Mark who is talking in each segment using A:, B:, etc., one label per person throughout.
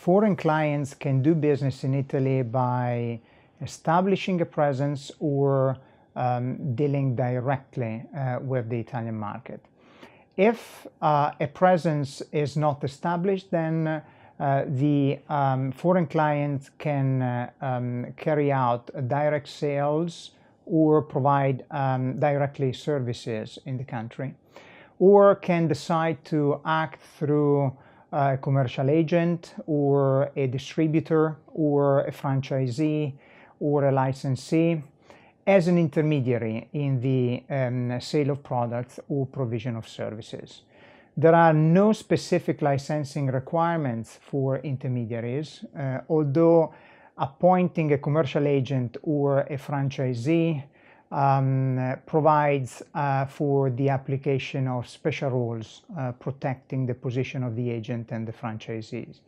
A: foreign clients can do business in Italy by establishing a presence or dealing directly with the Italian market. If a presence is not established, then the foreign client can carry out direct sales or provide directly services in the country, or can decide to act through a commercial agent or a distributor or a franchisee or a licensee as an intermediary in the sale of products or provision of services. There are no specific licensing requirements for intermediaries, although appointing a commercial agent or a franchisee provides for the application of special rules protecting the position of the agent and the franchisees.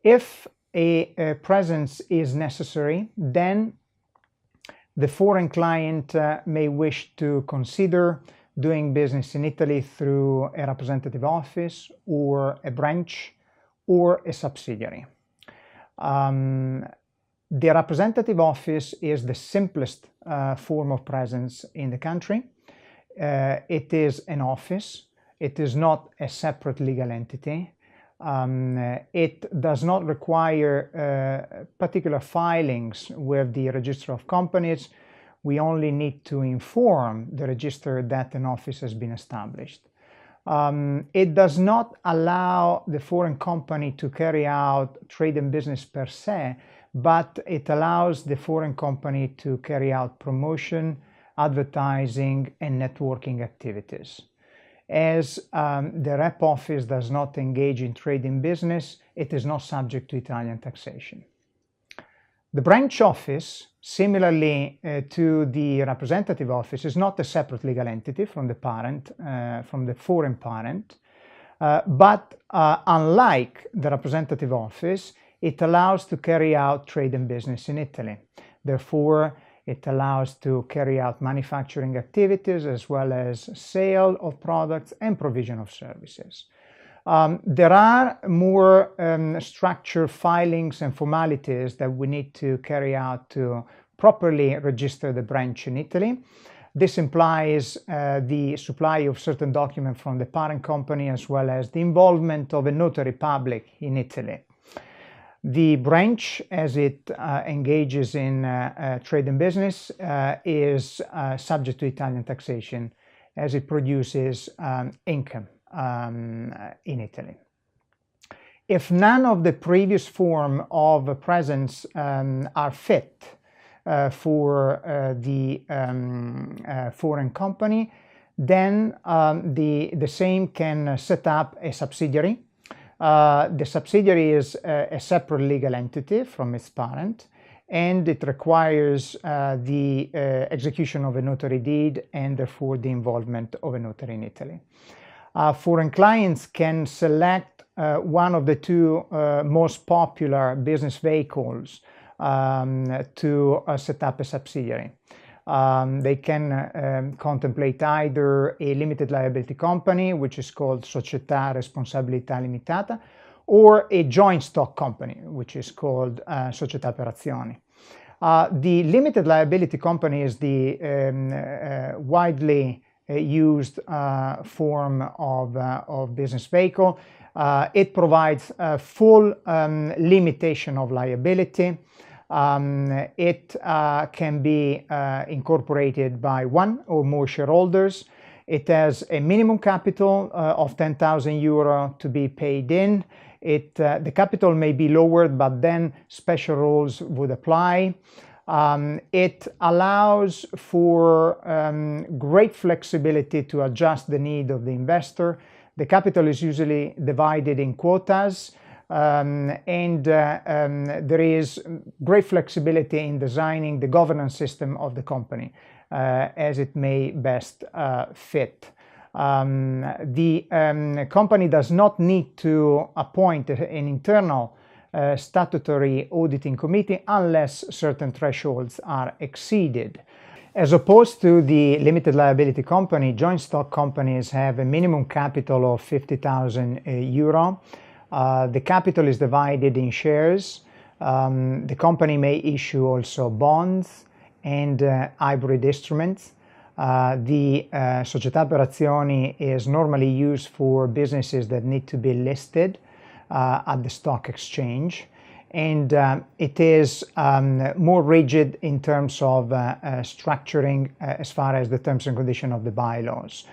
A: If a presence is necessary, then the foreign client may wish to consider doing business in Italy through a representative office or a branch or a subsidiary. The representative office is the simplest form of presence in the country. It is an office. It is not a separate legal entity. It does not require particular filings with the Register of Companies. We only need to inform the register that an office has been established. It does not allow the foreign company to carry out trade and business per se, but it allows the foreign company to carry out promotion, advertising, and networking activities. As the rep office does not engage in trade and business, it is not subject to Italian taxation. The branch office, similarly to the representative office, is not a separate legal entity from the parent, from the foreign parent, but unlike the representative office, it allows to carry out trade and business in Italy. Therefore, it allows to carry out manufacturing activities as well as sale of products and provision of services. There are more structured filings and formalities that we need to carry out to properly register the branch in Italy. This implies the supply of certain documents from the parent company as well as the involvement of a notary public in Italy. The branch, as it engages in trade and business, is subject to Italian taxation as it produces income in Italy. If none of the previous form of presence are fit for the foreign company, then the same can set up a subsidiary. The subsidiary is a separate legal entity from its parent, and it requires the execution of a notary deed and therefore the involvement of a notary in Italy. Foreign clients can select one of the two most popular business vehicles to set up a subsidiary. They can contemplate either a limited liability company, which is called Società Responsabilità Limitata, or a joint stock company, which is called Società per Azioni. The limited liability company is the widely used form of business vehicle. It provides full limitation of liability. It can be incorporated by one or more shareholders. It has a minimum capital of 10,000 euro to be paid in. The capital may be lowered, but then special rules would apply. It allows for great flexibility to adjust the need of the investor. The capital is usually divided in quotas. There is great flexibility in designing the governance system of the company as it may best fit. The company does not need to appoint an internal statutory auditing committee unless certain thresholds are exceeded. As opposed to the limited liability company, joint stock companies have a minimum capital of 50,000 euro. The capital is divided in shares. The company may issue also bonds and hybrid instruments. The Società per Azioni is normally used for businesses that need to be listed at the stock exchange, and it is more rigid in terms of structuring as far as the terms and conditions of the bylaws.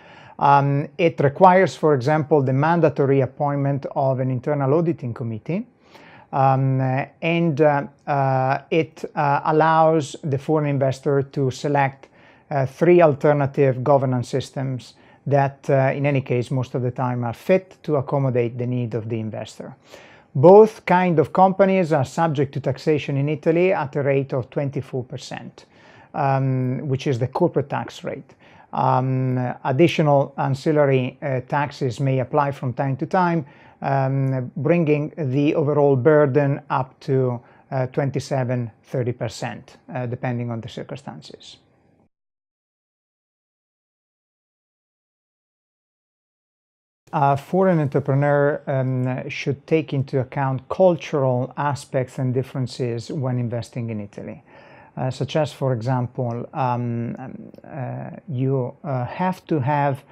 A: It requires, for example, the mandatory appointment of an internal auditing committee, and it allows the foreign investor to select 3 alternative governance systems that, in any case, most of the time are fit to accommodate the need of the investor. Both kind of companies are subject to taxation in Italy at a rate of 24%, which is the corporate tax rate. Additional ancillary taxes may apply from time to time, bringing the overall burden up to 27–30%, depending on the circumstances. A foreign entrepreneur should take into account cultural aspects and differences when investing in Italy. Such as, for example, you have to have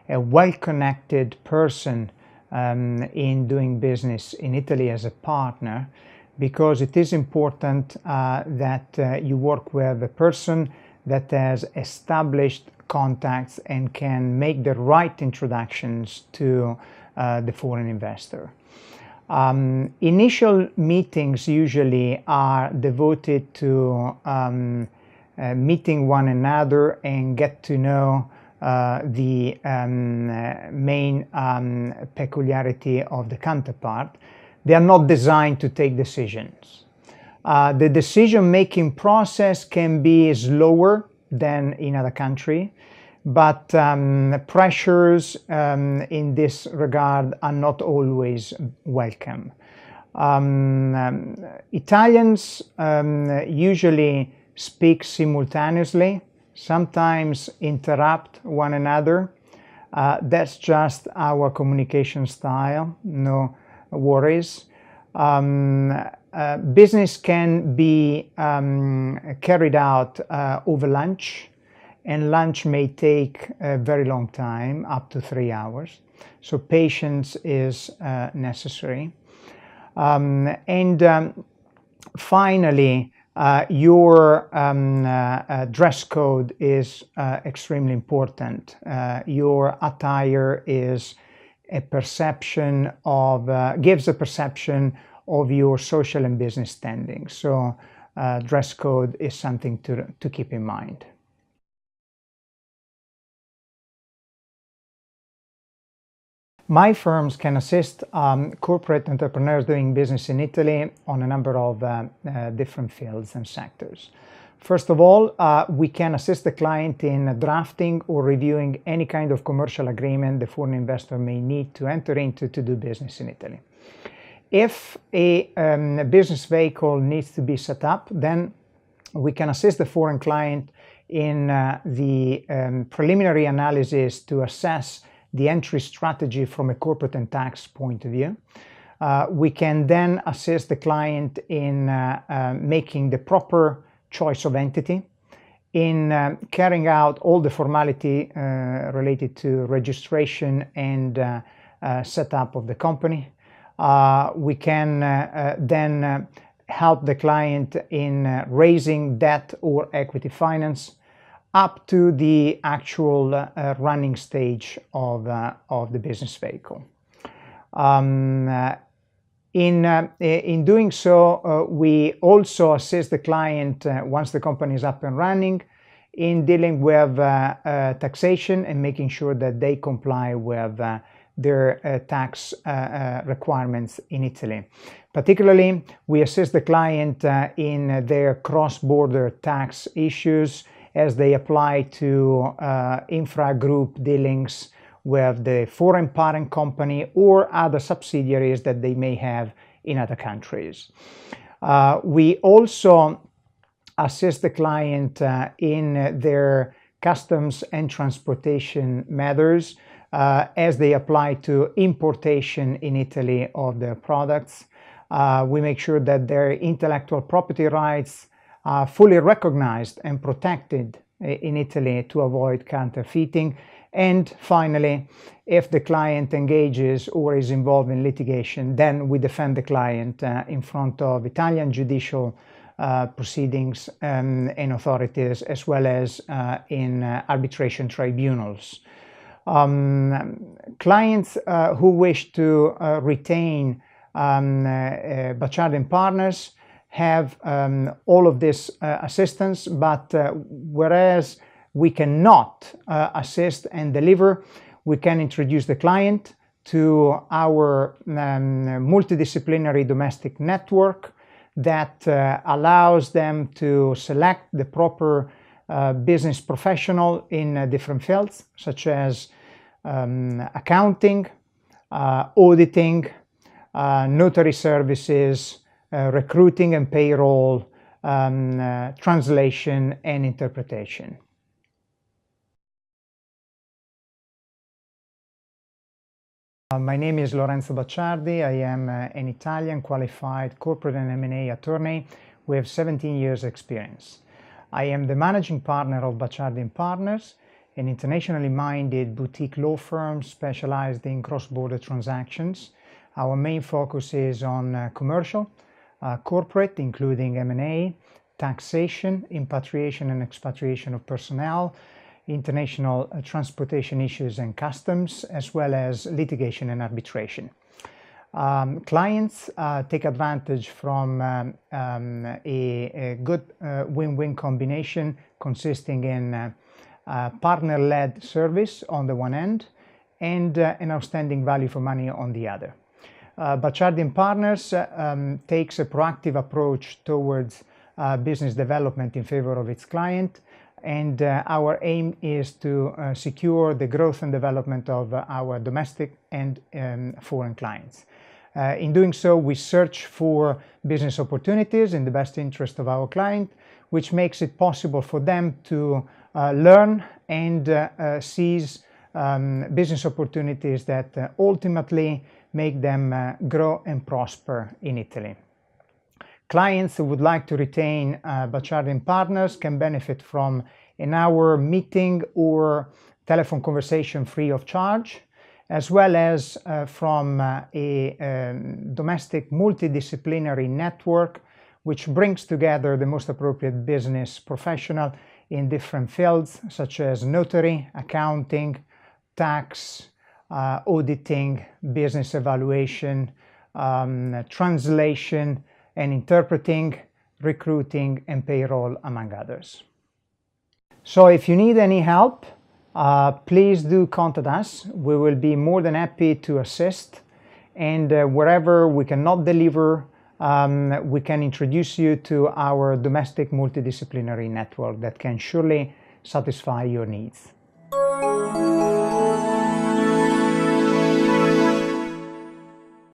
A: a well-connected person in doing business in Italy as a partner, because it is important that you work with a person that has established contacts and can make the right introductions to the foreign investor. Initial meetings usually are devoted to meeting one another and get to know the main peculiarity of the counterpart. They are not designed to take decisions. The decision-making process can be slower than in other countries, but pressures in this regard are not always welcome. Italians usually speak simultaneously, sometimes interrupt one another. That's just our communication style, no worries. Business can be carried out over lunch, and lunch may take a very long time, up to 3 hours. So patience is necessary. Finally, your dress code is extremely important. Your attire is a perception of, gives a perception of your social and business standing. So dress code is something to keep in mind. My firms can assist corporate entrepreneurs doing business in Italy on a number of different fields and sectors. First of all, we can assist the client in drafting or reviewing any kind of commercial agreement the foreign investor may need to enter into to do business in Italy. If a business vehicle needs to be set up, then we can assist the foreign client in the preliminary analysis to assess the entry strategy from a corporate and tax point of view. We can then assist the client in making the proper choice of entity, in carrying out all the formality related to registration and setup of the company. We can then help the client in raising debt or equity finance up to the actual running stage of the business vehicle. In doing so, we also assist the client, once the company is up and running, in dealing with taxation and making sure that they comply with their tax requirements in Italy. Particularly, we assist the client in their cross-border tax issues as they apply to infra-group dealings with the foreign parent company or other subsidiaries that they may have in other countries. We also assist the client in their customs and transportation matters, as they apply to importation in Italy of their products. We make sure that their intellectual property rights are fully recognized and protected in Italy to avoid counterfeiting. And finally, if the client engages or is involved in litigation, then we defend the client in front of Italian judicial proceedings and authorities, as well as in arbitration tribunals. Clients who wish to retain Bacciardi & Partners have all of this assistance, but whereas we cannot assist and deliver, we can introduce the client to our multidisciplinary domestic network that allows them to select the proper business professional in different fields, such as accounting, auditing, notary services, recruiting and payroll, translation and interpretation. My name is Lorenzo Bacciardi. I am an Italian qualified corporate and M&A attorney with 17 years experience. I am the managing partner of Bacciardi & Partners, an internationally minded boutique law firm specialized in cross-border transactions. Our main focus is on commercial, corporate, including M&A, taxation, impatriation and expatriation of personnel, international transportation issues and customs, as well as litigation and arbitration. Clients take advantage from a good win-win combination consisting in partner-led service on the one end and an outstanding value for money on the other. Bacciardi & Partners takes a proactive approach towards business development in favor of its client, and our aim is to secure the growth and development of our domestic and foreign clients. In doing so, we search for business opportunities in the best interest of our client, which makes it possible for them to learn and seize business opportunities that ultimately make them grow and prosper in Italy. Clients who would like to retain Bacciardi & Partners can benefit from an hour meeting or telephone conversation free of charge, as well as from a domestic multidisciplinary network which brings together the most appropriate business professional in different fields such as notary, accounting, tax, auditing, business evaluation, translation and interpreting, recruiting and payroll, among others. So if you need any help, please do contact us. We will be more than happy to assist, and wherever we cannot deliver, we can introduce you to our domestic multidisciplinary network that can surely satisfy your needs.